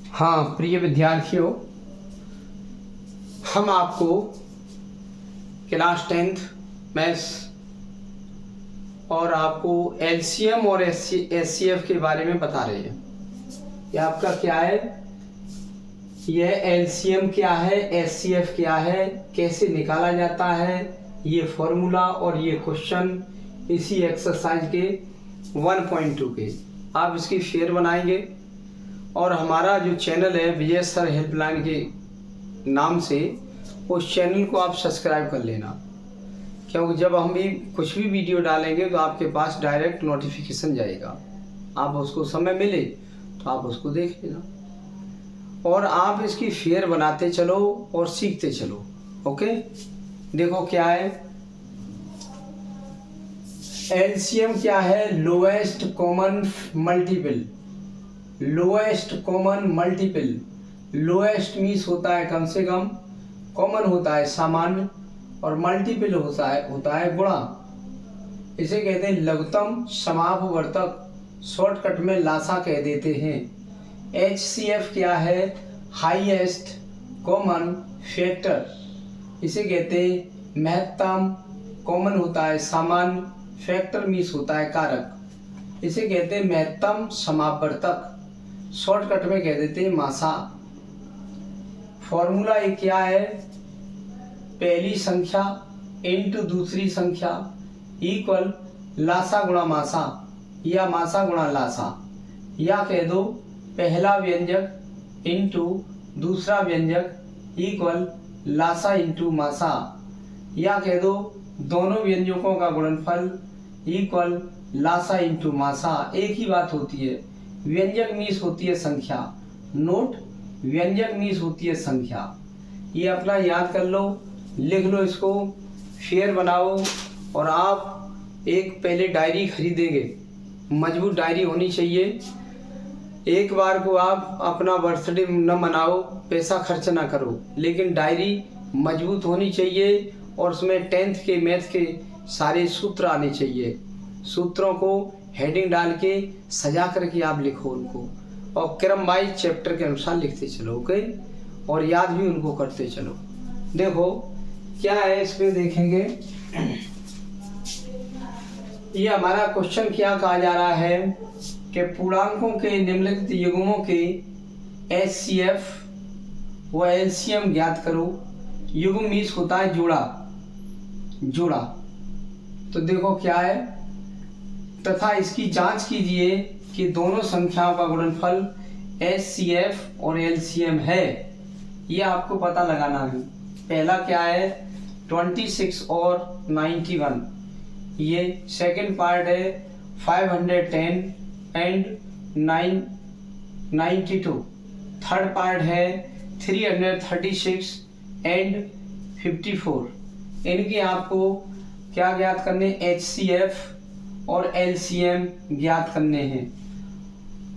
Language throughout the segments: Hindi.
हाँ प्रिय विद्यार्थियों, हम आपको क्लास 10th मैथ्स और आपको एलसीएम और एचसीएफ के बारे में बता रहे हैं। ये आपका क्या है, यह एलसीएम क्या है, एचसीएफ क्या है, कैसे निकाला जाता है, ये फॉर्मूला और ये क्वेश्चन इसी एक्सरसाइज के 1.2 के आप इसकी शेयर बनाएंगे। और हमारा जो चैनल है विजय सर हेल्पलाइन के नाम से, उस चैनल को आप सब्सक्राइब कर लेना, क्योंकि जब हम भी कुछ भी वीडियो डालेंगे तो आपके पास डायरेक्ट नोटिफिकेशन जाएगा। आप उसको समय मिले तो आप उसको देख लेना और आप इसकी शेयर बनाते चलो और सीखते चलो। ओके, देखो क्या है एलसीएम, क्या है lowest common multiple. Lowest common multiple, lowest means होता है कम से कम, कॉमन होता है सामान्य, और मल्टीपल होता है गुणा। इसे कहते हैं लघुत्तम समापवर्तक, शॉर्टकट में लासा कह देते हैं। एचसीएफ क्या है हाईएस्ट कॉमन फैक्टर, इसे कहते हैं महत्तम, कॉमन होता है सामान्य, फैक्टर मीन्स होता है कारक, इसे कहते हैं महत्तम समापवर्तक, शॉर्टकट में कह देते हैं मासा। फॉर्मूला एक क्या है, पहली संख्या इंटू दूसरी संख्या इक्वल लासा गुणा मासा या मासा गुणा लासा, या कह दो पहला व्यंजक इंटू दूसरा व्यंजक इक्वल लासा इंटू मासा, या कह दो दोनों व्यंजकों का गुणनफल इक्वल लासा इंटू मासा। एक ही बात होती है, व्यंजक मीन्स होती है संख्या, नोट व्यंजक मीन्स होती है संख्या। ये अपना याद कर लो, लिख लो इसको, शेयर बनाओ। और आप एक पहले डायरी खरीदेंगे, मजबूत डायरी होनी चाहिए। एक बार को आप अपना बर्थडे न मनाओ, पैसा खर्च ना करो, लेकिन डायरी मजबूत होनी चाहिए और उसमें 10th के मैथ के सारे सूत्र आने चाहिए। सूत्रों को हेडिंग डाल के सजा करके आप लिखो उनको, और क्रम वाइज चैप्टर के अनुसार लिखते चलो। ओके, और याद भी उनको करते चलो। देखो क्या है इसमें, देखेंगे ये हमारा क्वेश्चन क्या कहा जा रहा है कि पूर्णांकों के निम्नलिखित युग्मों के एचसीएफ व एलसीएम ज्ञात करो। युग्म मीन्स होता है जोड़ा। तो देखो क्या है, तथा इसकी जांच कीजिए कि दोनों संख्याओं का गुणनफल एचसीएफ और एलसीएम है। ये आपको पता लगाना है। पहला क्या है 26 और 91, ये सेकंड पार्ट है 510 एंड 992, थर्ड पार्ट है 336 एंड 54। इनके आपको क्या ज्ञात करने, एचसीएफ और एलसीएम ज्ञात करने हैं।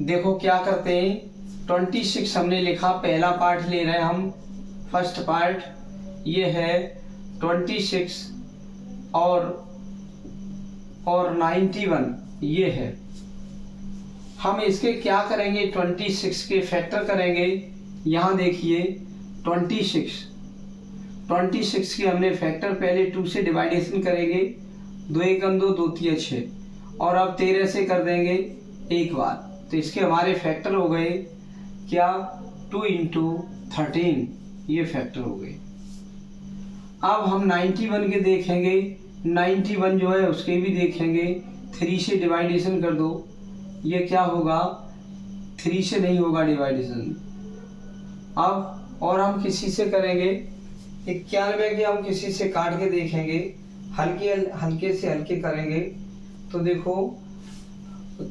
देखो क्या करते हैं, 26 हमने लिखा, पहला पार्ट ले रहे हैं हम, फर्स्ट पार्ट ये है 26 और 91 ये है। हम इसके क्या करेंगे, 26 के फैक्टर करेंगे। यहाँ देखिए 26 के हमने फैक्टर पहले 2 से डिवाइडेशन करेंगे, 2 एकम 2, 2 तिया 6, और अब 13 से कर देंगे एक बार, तो इसके हमारे फैक्टर हो गए क्या 2 इंटू 13, ये फैक्टर हो गए। अब हम 91 के देखेंगे, 91 जो है उसके भी देखेंगे, 3 से डिवाइडेशन कर दो, ये क्या होगा 3 से नहीं होगा डिवाइडेशन। अब और हम किसी से करेंगे 91 के, हम किसी से काट के देखेंगे, हल्के से हल्के करेंगे। तो देखो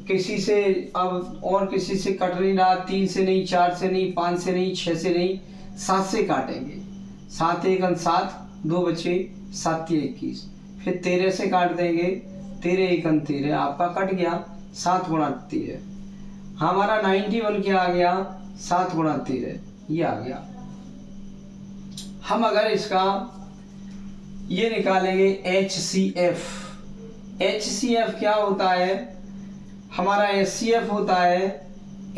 किसी से, अब और किसी से कट नहीं रहा, 3 से नहीं, 4 से नहीं, 5 से नहीं, 6 से नहीं, 7 से काटेंगे। 7 एकम 7, 2 बचे, 7 तिया 21, फिर 13 से काट देंगे, 13 एकम 13, आपका कट गया 7 गुणा 13। हमारा 91 क्या आ गया 7 गुणा 13, ये आ गया। हम अगर इसका ये निकालेंगे एचसीएफ, एचसीएफ क्या होता है, हमारा एचसीएफ होता है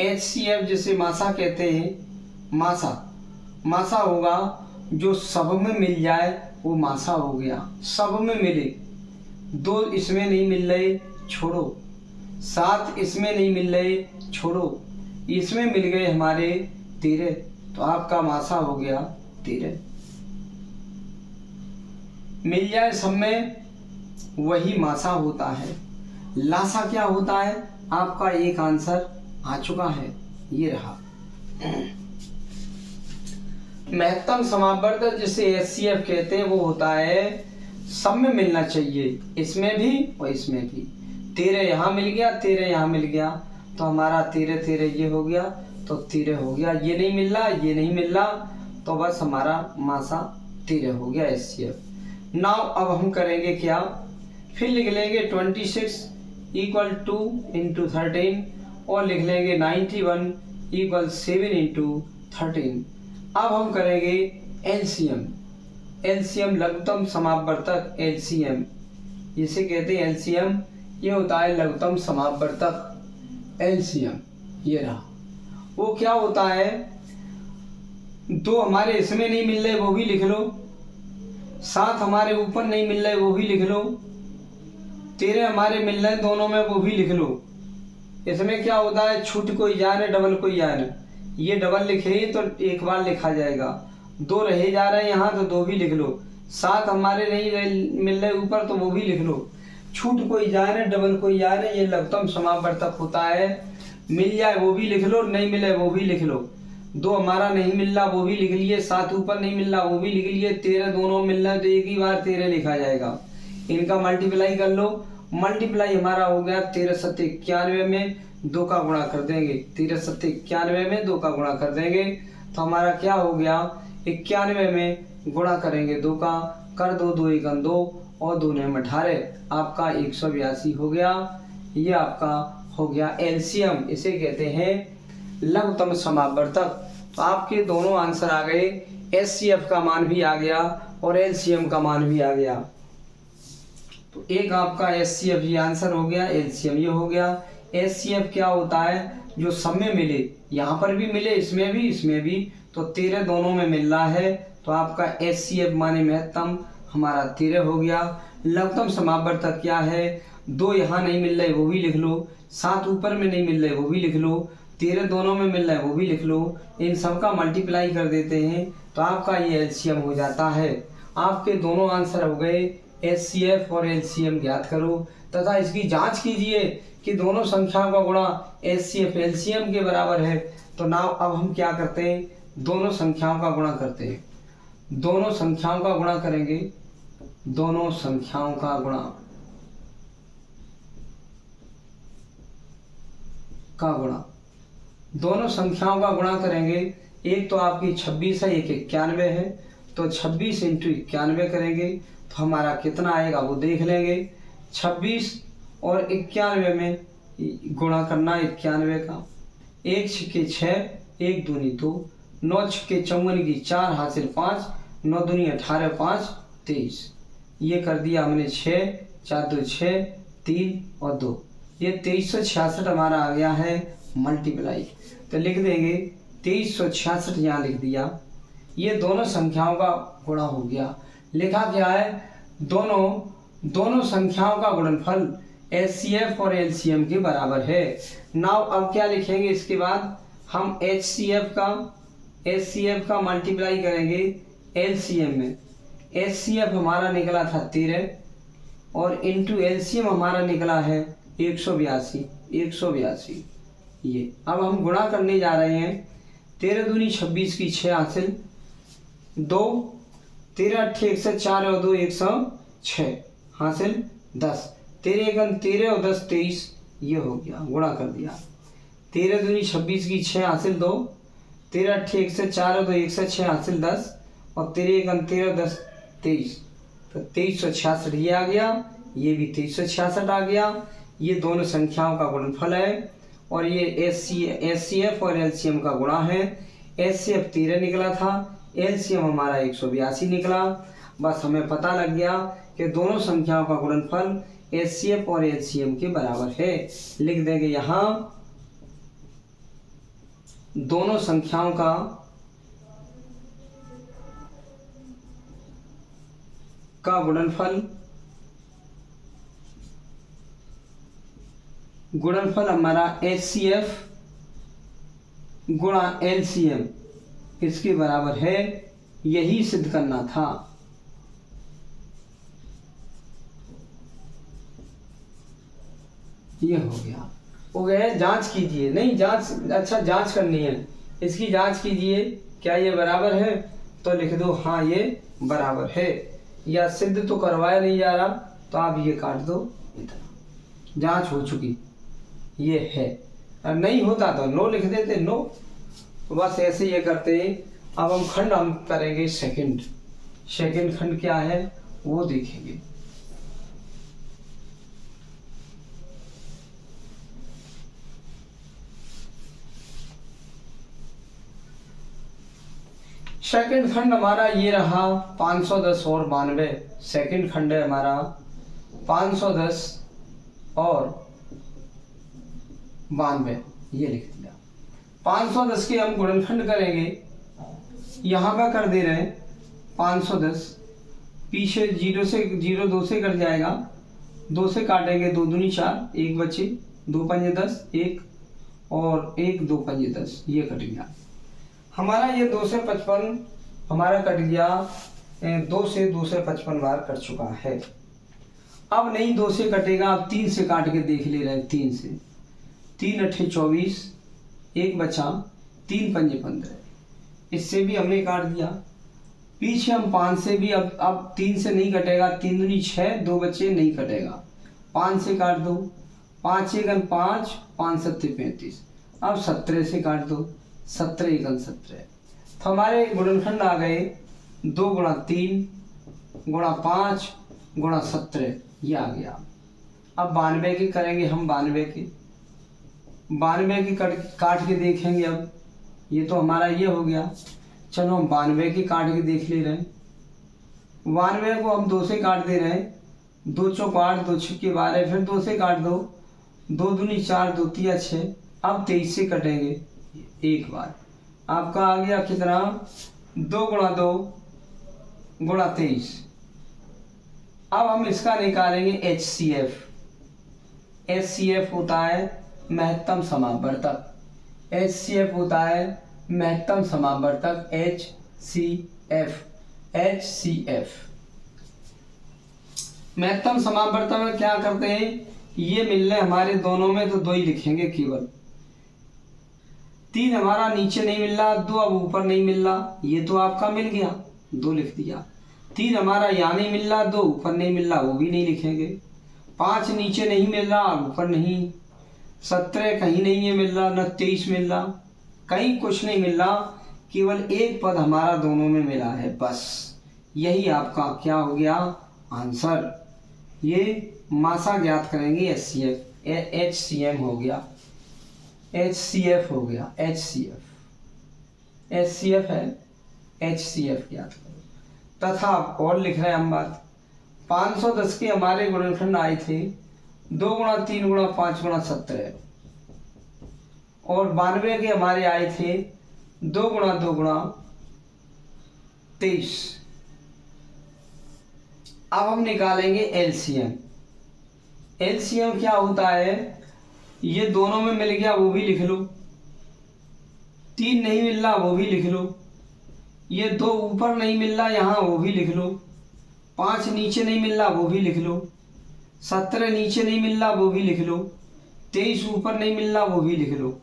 HCF जिसे मासा कहते हैं, मासा होगा जो सब में मिल जाए वो मासा हो गया। सब में मिले, 2 इसमें नहीं मिल रहे छोड़ो, 7 इसमें नहीं मिल रहे छोड़ो, इसमें मिल गए हमारे 13, तो आपका मासा हो गया 13। मिल जाए सब में वही मासा होता है। लासा क्या होता है? आपका एक आंसर आ चुका है, ये रहा। महत्तम समापवर्तक जिसे HCF कहते हैं वो होता है सब में मिलना चाहिए, इसमें भी और इसमें भी। 13 यहाँ मिल गया, 13 यहाँ मिल गया, तो हमारा 13 13 ये हो गया, तो 13 हो गया। ये नहीं मिल रहा, ये नहीं मिल रहा, तो बस हमारा मासा 13 हो गया HCF। नाउ अब हम करेंगे क्या, फिर लिख लेंगे 26 इक्वल 2 इंटू 13 और लिख लेंगे 91 इक्वल 7 इंटू 13। अब हम करेंगे एलसीएम लघुत्तम समापवर्तक। एलसीएम जिसे कहते हैं एलसीएम, ये होता है लघुत्तम समापवर्तक एलसीएम। ये रहा, वो क्या होता है, 2 हमारे इसमें नहीं मिल रहे वो भी लिख लो, 7 हमारे ऊपर नहीं मिल रहे वो भी लिख लो, 13 हमारे मिल रहे दोनों में वो भी लिख लो। इसमें क्या होता है, छूट कोई जाए ना, डबल कोई जाए ना, ये डबल लिखे तो एक बार लिखा जाएगा, 2 रहे जा रहे हैं यहाँ तो 2 भी लिख लो, 7 हमारे नहीं मिल रहे ऊपर तो वो भी लिख लो, छूट कोई जाए ना, डबल कोई जाए ना, ये लघुत्तम समापवर्तक होता है। मिल जाए वो भी लिख लो, नहीं मिले वो भी लिख लो, 2 हमारा नहीं मिल रहा वो भी लिख लिए, 7 ऊपर नहीं मिल रहा वो भी लिख लिए, 13 दोनों मिल रहा है तो एक ही बार 13 लिखा जाएगा। इनका मल्टीप्लाई कर लो, मल्टीप्लाई हमारा हो गया 13 सत्ते 91 में 2 का गुणा कर देंगे, 13 सत्ते 91 में 2 का गुणा कर देंगे, तो हमारा क्या हो गया, 91 में गुणा करेंगे 2 का, कर 2 2 1 2 और 2 9 18, आपका 182 हो गया। ये आपका हो गया एलसीएम, इसे कहते हैं लघुत्तम समापवर्तक। तो आपके दोनों आंसर आ गए, एचसीएफ का मान भी आ गया और एलसीएम का मान भी आ गया। तो एक आपका एचसीएफ ये आंसर हो गया, एलसीएम ये हो गया। एचसीएफ क्या होता है, जो सब में मिले, यहाँ पर भी मिले, इसमें भी, इसमें भी, तो 13 दोनों में मिल रहा है, तो आपका एचसीएफ माने महत्तम हमारा 13 हो गया। लघुत्तम समापवर्तक क्या है, 2 यहाँ नहीं मिल रहे वो भी लिख लो, 7 ऊपर में नहीं मिल रहे वो भी लिख लो, 13 दोनों में मिल रहा है वो भी लिख लो, इन सब का मल्टीप्लाई कर देते हैं तो आपका ये एलसीएम हो जाता है। आपके दोनों आंसर हो गए, एचसीएफ और एलसीएम ज्ञात करो तथा इसकी जांच कीजिए कि दोनों संख्याओं का गुणा एचसीएफ एलसीएम के बराबर है। तो नाउ अब हम क्या करते हैं, दोनों संख्याओं का गुणा करते हैं, दोनों संख्याओं का गुणा करेंगे, दोनों संख्याओं का गुणा दोनों संख्याओं का गुणा करेंगे। एक तो आपकी 26 है, एक 91 है, तो 26 इंटू 91 करेंगे तो हमारा कितना आएगा वो देख लेंगे। 26 और 91 में गुणा करना 91 का, 1 छक्के 6, 1 दूनी 2, 9 छक्के 54 की 4 हासिल 5, 9 दूनी 18, 5 23, ये कर दिया हमने 6, 4 2 6, 3 और 2, ये 2366 हमारा आ गया है मल्टीप्लाई। तो लिख देंगे 2366 यहाँ लिख दिया। ये दोनों संख्याओं का गुणा हो गया। लिखा क्या है, दोनों संख्याओं का गुणनफल एचसीएफ और एलसीएम के बराबर है। नाउ अब क्या लिखेंगे, इसके बाद हम एचसीएफ का मल्टीप्लाई करेंगे एलसीएम में। एचसीएफ हमारा निकला था 13 और इंटू एलसीएम हमारा निकला है 182। ये अब हम गुणा करने जा रहे हैं। 13 दूनी 26 की 6 हासिल 2, 13 अट्ठे 104 और 2 106 हासिल 10, 13 एकम 13 और 10 23, ये हो गया, गुणा कर दिया। 13 दूनी 26 की 6 हासिल 2, 13 अट्ठे 104 और 2 106 हासिल 10 और 13 एकम 13 10 23, तो 2366 ये आ गया, ये भी 2366 आ गया। ये दोनों संख्याओं का गुणनफल है और ये एचसीएफ और एलसीएम का गुणा है। एचसीएफ 13 निकला था, एलसीएम हमारा 182 निकला। बस हमें पता लग गया कि दोनों संख्याओं का गुणनफल एचसीएफ और एलसीएम के बराबर है। लिख देंगे यहाँ दोनों संख्याओं का गुणनफल हमारा HCF गुणा LCM इसके बराबर है, यही सिद्ध करना था। ये हो गया जांच कीजिए, नहीं जांच, अच्छा जांच करनी है, इसकी जांच कीजिए क्या ये बराबर है, तो लिख दो हाँ ये बराबर है, या सिद्ध तो करवाया नहीं जा रहा तो आप ये काट दो, इतना जांच हो चुकी, ये है। और नहीं होता तो नो लिख देते, नो। तो बस ऐसे ये करते हैं। अब हम करेंगे सेकंड खंड क्या है वो देखेंगे। सेकंड खंड हमारा ये रहा 510 और 92। सेकंड खंड है हमारा 510 और 92, ये लिख दिया। 510 के हम गुणनखंड करेंगे, यहाँ का कर दे रहे हैं 510, पीछे 0 2 से कट जाएगा, 2 से काटेंगे 2 दूनी 4, 1 बचे, 2 पंजे 10, 1 और 1 2 पंजे 10, ये कट गया हमारा। ये 2 से 55 हमारा कट गया, 2 से 55 बार कट चुका है। अब नहीं 2 से कटेगा, अब 3 से काट के देख ले रहे हैं। 3 से 3 अट्ठे 24, 1 बचा, 3 पंजे 15, इससे भी हमने काट दिया। पीछे हम 5 से भी, अब 3 से नहीं कटेगा, 3 दूनी 6, 2 बच्चे नहीं कटेगा, 5 से काट दो, 5 एकन 5, 5 सत्ते 35, अब 17 से काट दो, 17 एकन 17। तो हमारे गुणनखंड आ गए 2 गुणा 3 गुणा 5 गुणा 17, ये आ गया। अब 92 के करेंगे हम, 92 के काट के देखेंगे। अब ये तो हमारा ये हो गया, चलो हम 92 के काट के देख ले रहे हैं। 92 को हम 2 से काट दे रहे हैं, 2 चौक 8, 2 छक्के 12, फिर 2 से काट दो, 2 दूनी 4, 2 तिया 6, अब 23 से कटेंगे एक बार। आपका आ गया कितना, 2 गुणा 2 गुणा 23। अब हम इसका निकालेंगे HCF। HCF होता है महत्तम समावर्तक, HCF होता है महत्तम समावर्तक, HCF। महत्तम समावर्तक में क्या करते हैं, ये मिल रहे हमारे दोनों में तो 2 ही लिखेंगे केवल। 3 हमारा नीचे नहीं मिल रहा, 2 अब ऊपर नहीं मिल रहा, ये तो आपका मिल गया, 2 लिख दिया। 3 हमारा यहाँ नहीं मिल रहा, 2 ऊपर नहीं मिल रहा, वो भी नहीं लिखेंगे। 5 नीचे नहीं मिल रहा, ऊपर नहीं। 17 कहीं नहीं है मिल रहा, न 23 मिल रहा, कहीं कुछ नहीं मिल रहा, केवल एक पद हमारा दोनों में मिला है, बस यही आपका क्या हो गया आंसर। ये मासा ज्ञात करेंगे, HCM हो गया, HCF हो गया, HCF है, HCF ज्ञात करो। तथा और लिख रहे हैं हम बात, 510 के हमारे गुणनखंड आए थे 2 गुणा 3 गुणा 5 गुणा 17, और 92 के हमारे आए थे 2 गुणा 2 गुणा 23। अब हम निकालेंगे LCM। LCM क्या होता है, ये दोनों में मिल गया वो भी लिख लो, 3 नहीं मिल रहा वो भी लिख लो, ये 2 ऊपर नहीं मिल रहा यहाँ वो भी लिख लो, 5 नीचे नहीं मिल रहा वो भी लिख लो, 17 नीचे नहीं मिल रहा वो भी लिख लो, 23 ऊपर नहीं मिल रहा वो भी लिख लो।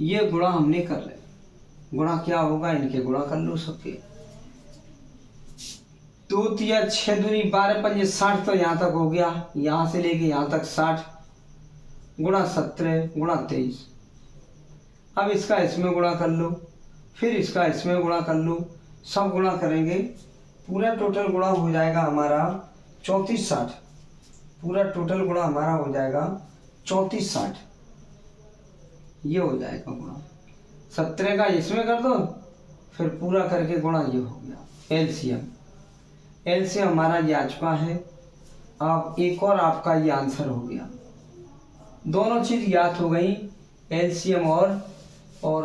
ये गुणा हमने कर रहे, गुणा क्या होगा, इनके गुणा कर लो सबके। 2 तिया 6 दूनी 12 पंजे 60, तो यहाँ तक हो गया, यहाँ से लेके यहाँ तक 60 गुणा 17 गुणा 23। अब इसका इसमें गुणा कर लो, फिर इसका इसमें गुणा कर लो, सब गुणा करेंगे, पूरा टोटल गुणा हो जाएगा हमारा 3460। पूरा टोटल गुणा हमारा हो जाएगा 3460, ये हो जाएगा गुणा। 17 का इसमें कर दो, फिर पूरा करके गुणा, ये हो गया LCM हमारा ये आ चुका है। अब एक और आपका ये आंसर हो गया, दोनों चीज़ याद हो गई, LCM और और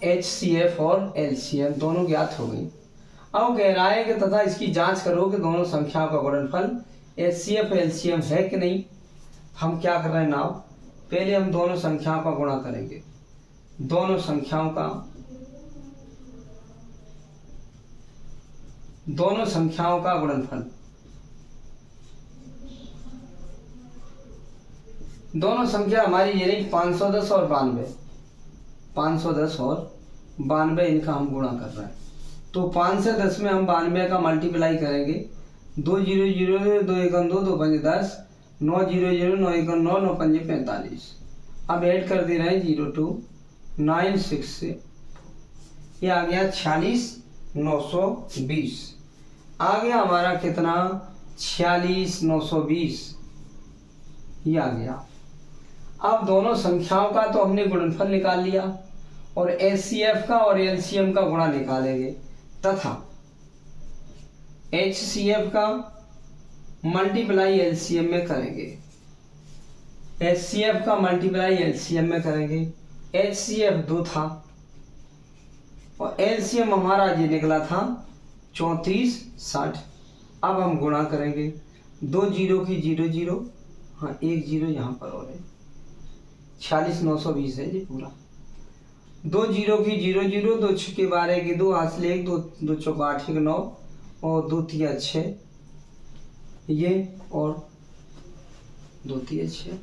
HCF और LCM दोनों ज्ञात हो गई। अब कह रहा है कि तथा इसकी जांच करो कि दोनों संख्याओं का गुणनफल HCF LCM है कि नहीं। हम क्या कर रहे हैं नाउ, पहले हम दोनों संख्याओं का गुणा करेंगे। दोनों संख्याओं का गुणनफल, दोनों संख्या हमारी ये रही 510 और 92, 510 और 92 इनका हम गुणा कर रहे हैं। तो 5 से 10 में हम 92 का मल्टीप्लाई करेंगे। 2 0 0 2 1 2 2 5 10, 9 0 0 9 1 9 9 5 45। अब ऐड कर दे रहे हैं 02 9 6 से, ये आ गया 46 920। आ गया हमारा कितना, 46 920, ये आ गया। अब दोनों संख्याओं का तो हमने गुणनफल निकाल लिया और HCF का और LCM का गुणा निकालेंगे तथा HCF का मल्टीप्लाई LCM में करेंगे, HCF का मल्टीप्लाई LCM में करेंगे। HCF 2 था और LCM हमारा ये निकला था 3460। अब हम गुणा करेंगे, 2 0 की 0 0, हाँ 1 0 यहाँ पर और है, 46 920 है जी पूरा। 2 0 की 0 0, 2 छक्के 12 की 2, हासिल 1, 2 चौका 8 की 9 और 2 तिया 6, ये और 2 तिया 6,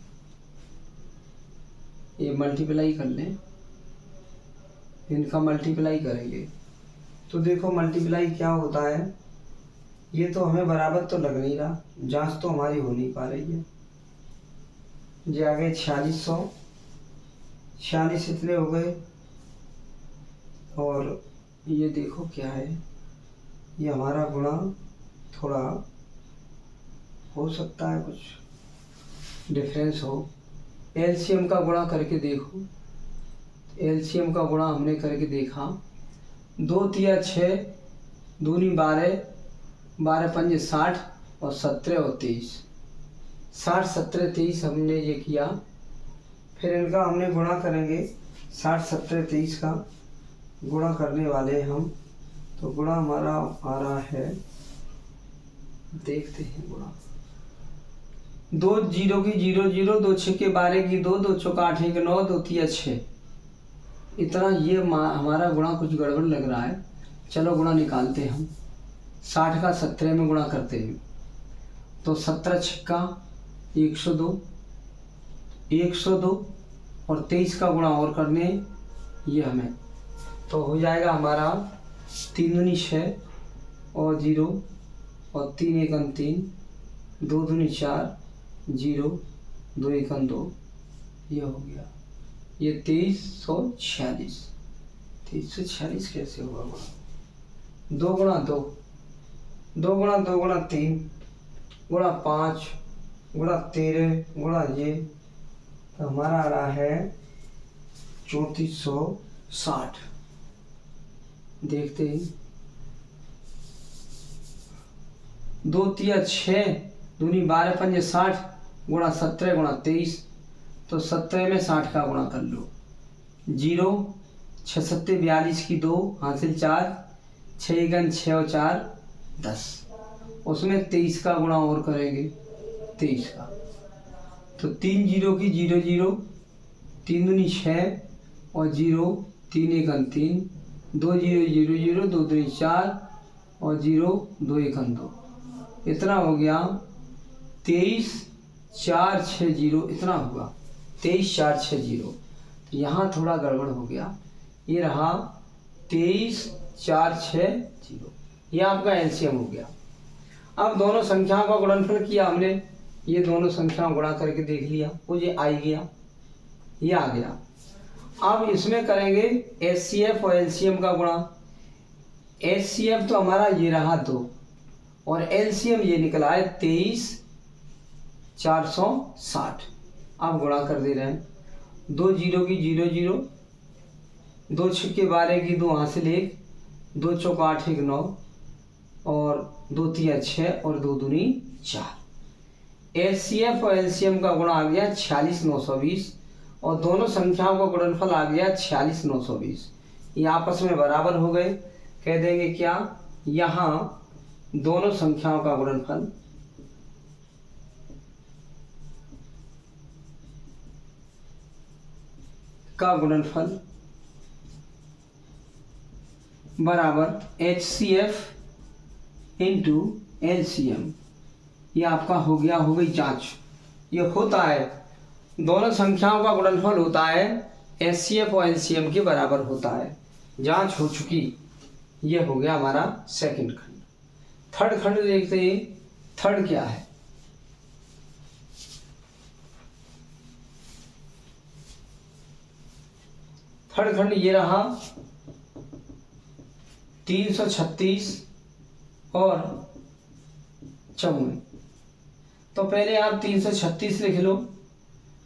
ये मल्टीप्लाई कर लें, इनका मल्टीप्लाई करेंगे तो देखो मल्टीप्लाई क्या होता है। ये तो हमें बराबर तो लग नहीं रहा, जांच तो हमारी हो नहीं पा रही है। ये आ गए 4600, 46 इतने हो गए और ये देखो क्या है, ये हमारा गुणा थोड़ा हो सकता है कुछ डिफरेंस हो। LCM का गुणा करके देखो, LCM का गुणा हमने करके देखा, 2 तिया 6, दूनी 12, 12 पंजे 60 और 17 और 23, 60 17 23 हमने ये किया। फिर इनका हमने गुणा करेंगे, 60 17 23 का गुणा करने वाले हम, तो गुणा हमारा आ रहा है, देखते हैं गुणा। 2 0 की 0 0, 2 छक्के 12 की 2, 2 चौका 8 की 9, 2 तिया 6, इतना ये हमारा गुणा कुछ गड़बड़ लग रहा है। चलो गुणा निकालते हैं हम। 60 का 17 में गुणा करते हैं तो 17 छक्का 102, 102 और 23 का गुणा और करने ये हमें, तो हो जाएगा हमारा 3 दूनी 6 और 0 और 3 1 3, 2 दूनी 4, 0 2 1 2, ये हो गया, ये 2346। 2346 कैसे होगा गुणा, 2 गुणा 2, 2 गुणा 2 गुणा 3 गुणा 5 गुणा 13 गुणा ये, तो हमारा आ रहा है 3460। देखते हैं, 2 तिया 6, दूनी 12 पंजे 60 गुणा 17 गुणा 23, तो 17 में 60 का गुणा कर लो। 0 6 7 42 की 2, हासिल 4, 6 1 6 और 4 10, उसमें 23 का गुणा और करेंगे, 23 का, तो 3 0 की 0 0, 3 दूनी 6 और 0 3 1 3, 2 0 0 0, 2 दूनी 4 और 0 2 1 2, इतना हो गया 23 4 6 0, इतना हुआ 23 4 6 0। यहाँ थोड़ा गड़बड़ हो गया, ये रहा 23 4 6 0, ये आपका LCM हो गया। अब दोनों संख्याओं का गुणनफल किया हमने, ये दोनों संख्याओं गुणा करके देख लिया, वो ये आ गया, ये आ गया। अब इसमें करेंगे HCF और LCM का गुणा। HCF तो हमारा ये रहा 2 और LCM ये निकला है 23 460। अब गुणा कर दे रहे हैं, 2 0 की 0 0, 2 छक्के 12 की 2, हासिल 1, 2 चौका 8 की 9 और 2 तिया 6 और 2 दूनी 4। HCF और LCM का गुणा आ गया 46 920 और दोनों संख्याओं का गुणनफल आ गया 46,920। ये आपस में बराबर हो गए। कह देंगे क्या, यहाँ दोनों संख्याओं का गुणनफल बराबर HCF इंटू LCM। ये आपका हो गई जांच। ये होता है, दोनों संख्याओं का गुणनफल होता है HCF और LCM के बराबर होता है। जांच हो चुकी। ये हो गया हमारा सेकंड खंड। थर्ड खंड देखते हैं। थर्ड क्या है, थर्ड खंड ये रहा 336 और 54। तो पहले आप 336 लिख लो।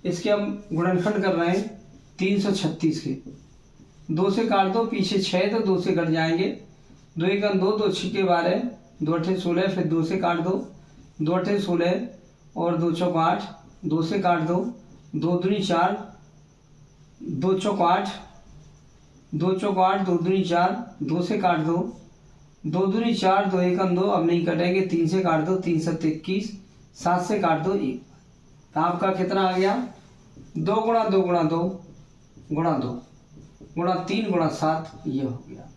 इसके हम गुणनखंड कर रहे हैं 336 के। 2 से काट दो, पीछे 6 तो 2 से कट जाएंगे। 2 एक 2, 2 छिके 12, 2 अठे 16, फिर 2 से काट दो, 2 अठे 16 और 2 चौक 8, 2 से काट दो, 2 दूनी 4, 2 चौक 8, 2 चौक 8, 2 दूनी 4, 2 से काट दो, 2 दूनी 4, 2 एक 2, अब नहीं कटेंगे, 3 से काट दो, 3 7 21, 7 से काट दो 1। तो आपका कितना आ गया, 2 गुणा 2 गुणा 2 गुणा 2 गुणा 3 गुणा 7, ये हो गया।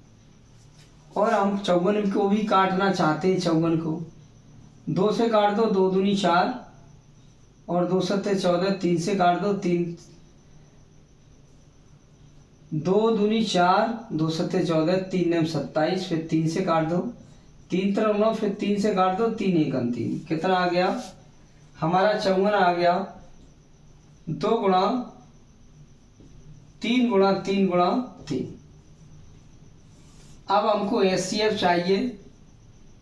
और हम 54 को भी काटना चाहते हैं। 54 को 2 से काट दो, 2 दूनी 4 और 2 सत्ते 14, 3 से काट दो, 2 दूनी 4, 2 सत्ते 14, 3 नेम 27, फिर 3 से काट दो, 3 तरफ 9, फिर 3 से काट दो, 3 एक 3। कितना आ गया हमारा, 54 आ गया 2 गुणा 3 गुणा 3 गुणा 3। अब हमको HCF चाहिए।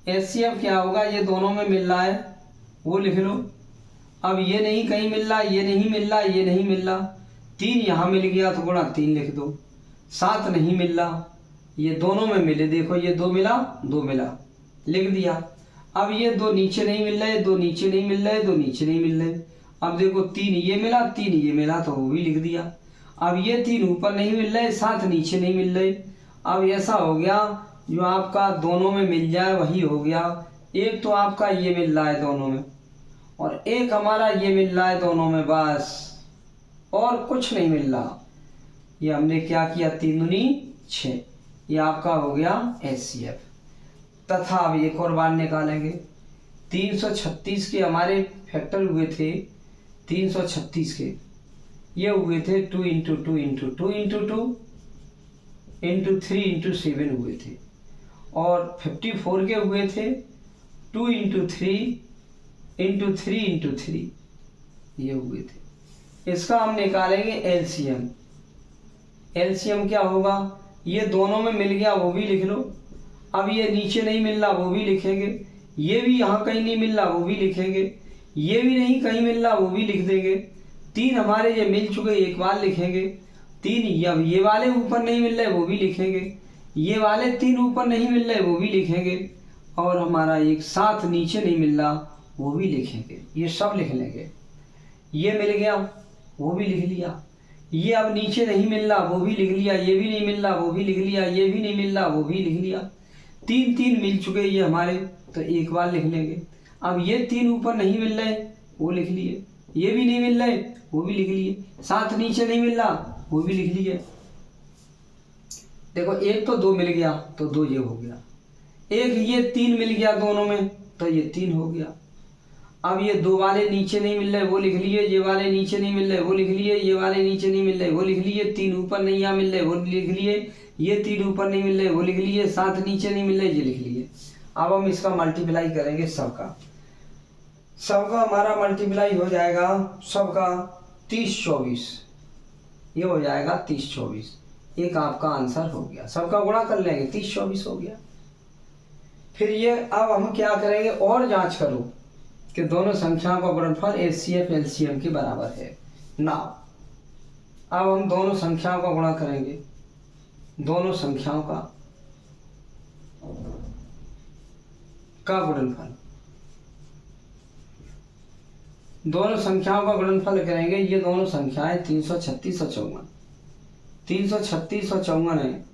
HCF क्या होगा, ये दोनों में मिल रहा है वो लिख लो। अब ये नहीं कहीं मिल रहा, ये नहीं मिल रहा, ये नहीं मिल रहा, 3 यहाँ मिल गया तो गुणा 3 लिख दो। 7 नहीं मिल रहा, ये दोनों में मिले, देखो ये 2 मिला 2 मिला, लिख दिया। अब ये 2 नीचे नहीं मिल रहे, 2 नीचे नहीं मिल रहे, 2 नीचे नहीं मिल रहे। अब देखो 3 ये मिला, 3 ये मिला, तो वो भी लिख दिया। अब ये 3 ऊपर नहीं मिल रहे, 7 नीचे नहीं मिल रहे। अब ऐसा हो गया, जो आपका दोनों में मिल जाए वही हो गया। एक तो आपका ये मिल रहा है दोनों में, और एक हमारा ये मिल रहा है दोनों में, बस और कुछ नहीं मिल रहा। ये हमने क्या किया, 3 दूनी 6, ये आपका हो गया HCF। तथा अब एक और बार निकालेंगे। 336 के हमारे फैक्टर हुए थे, 336 के ये हुए थे 2 into 2 into 2 into 2 into 3 into 7 हुए थे। और 54 के हुए थे 2 इंटू 3 इंटू 3 इंटू 3, ये हुए थे। इसका हम निकालेंगे LCM। LCM क्या होगा, ये दोनों में मिल गया वो भी लिख लो। अब ये नीचे नहीं मिल रहा वो भी लिखेंगे, ये भी यहाँ कहीं नहीं मिल रहा वो भी लिखेंगे, ये भी नहीं कहीं मिल रहा वो भी लिख देंगे। 3 हमारे ये मिल चुके, एक बार लिखेंगे। 3 अब ये वाले ऊपर नहीं मिल रहे वो भी लिखेंगे, ये वाले 3 ऊपर नहीं मिल रहे वो भी लिखेंगे, और हमारा एक 7 नीचे नहीं मिल रहा वो भी लिखेंगे। ये सब लिख लेंगे। ये मिल गया वो भी लिख लिया, ये अब नीचे नहीं मिल रहा वो भी लिख लिया, ये भी नहीं मिल रहा वो भी लिख लिया, ये भी नहीं मिल रहा वो भी लिख लिया। 3 मिल चुके ये हमारे, तो एक बार लिख लेंगे। अब ये 3 ऊपर नहीं मिल रहे वो लिख लिए, ये भी नहीं मिल रहे वो भी लिख लिए, 7 नीचे नहीं मिल रहा वो भी लिख लिए। देखो एक तो 2 मिल गया तो 2 ये हो गया, एक ये 3 मिल गया दोनों में तो ये 3 हो गया। अब ये 2 वाले नीचे नहीं मिल रहे वो लिख लिए, ये वाले नीचे नहीं मिल रहे वो लिख लिए, ये वाले नीचे नहीं मिल रहे वो लिख लिए, 3 ऊपर नहीं यहाँ मिल रहे वो लिख लिए, ये 3 ऊपर नहीं मिल रहे वो लिख लिए, 7 नीचे नहीं मिल रहे ये लिख लिए। अब हम इसका मल्टीप्लाई करेंगे सबका हमारा मल्टीप्लाई हो जाएगा सबका 30 24, ये हो जाएगा 30 24। एक आपका आंसर हो गया, सबका गुणा कर लेंगे 30 24 हो गया। फिर ये अब हम क्या करेंगे, और जांच करो कि दोनों संख्याओं का गुणनफल HCF LCM के बराबर है ना। अब हम दोनों संख्याओं का गुणा करेंगे, दोनों संख्याओं का गुणनफल। 30 दोनों संख्याओं का गुणनफल करेंगे। ये दोनों संख्याएं 336 और 54, 336 और 54 है,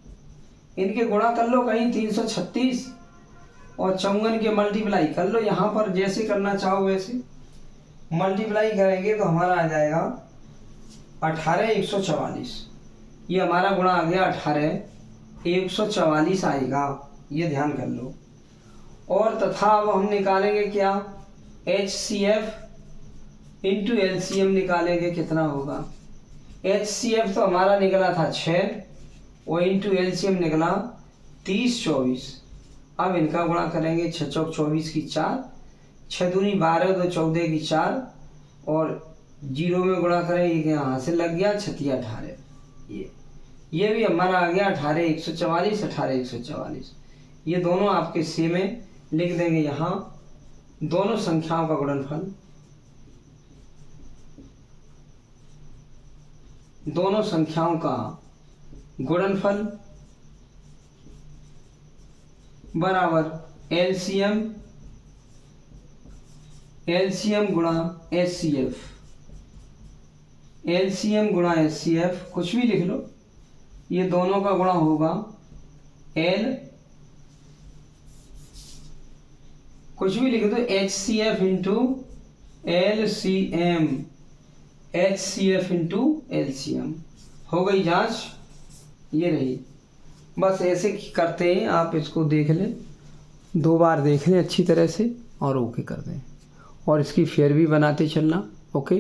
इनके गुणा कर लो कहीं 336 और 54 के मल्टीप्लाई कर लो। यहाँ पर जैसे करना चाहो वैसे मल्टीप्लाई करेंगे तो हमारा आ जाएगा 18 144। ये हमारा गुणा आ गया 18 144 आएगा, ये ध्यान कर लो। और तथा अब हम निकालेंगे क्या, HCF इंटू LCM निकालेंगे, कितना होगा। HCF तो हमारा निकला था 6 और इंटू LCM निकला 30 24। अब इनका गुणा करेंगे, 6 चौक 24 की 4, 6 दूनी 12, 2 14 की 4 और 0 में गुणा करेंगे, यहाँ से लग गया 6 18। ये भी हमारा आ गया 18 144, 18 144। ये दोनों आपके सेम है, लिख देंगे यहाँ दोनों संख्याओं का गुणनफल, दोनों संख्याओं का गुणनफल बराबर LCM गुणा HCF, LCM गुणा HCF, कुछ भी लिख लो, ये दोनों का गुणा होगा L, कुछ भी लिख दो, HCF into LCM, HCF into LCM। हो गई जांच, ये रही। बस ऐसे करते हैं, आप इसको देख लें, 2 बार देख लें अच्छी तरह से और ओके कर दें, और इसकी फेयर भी बनाते चलना। ओके।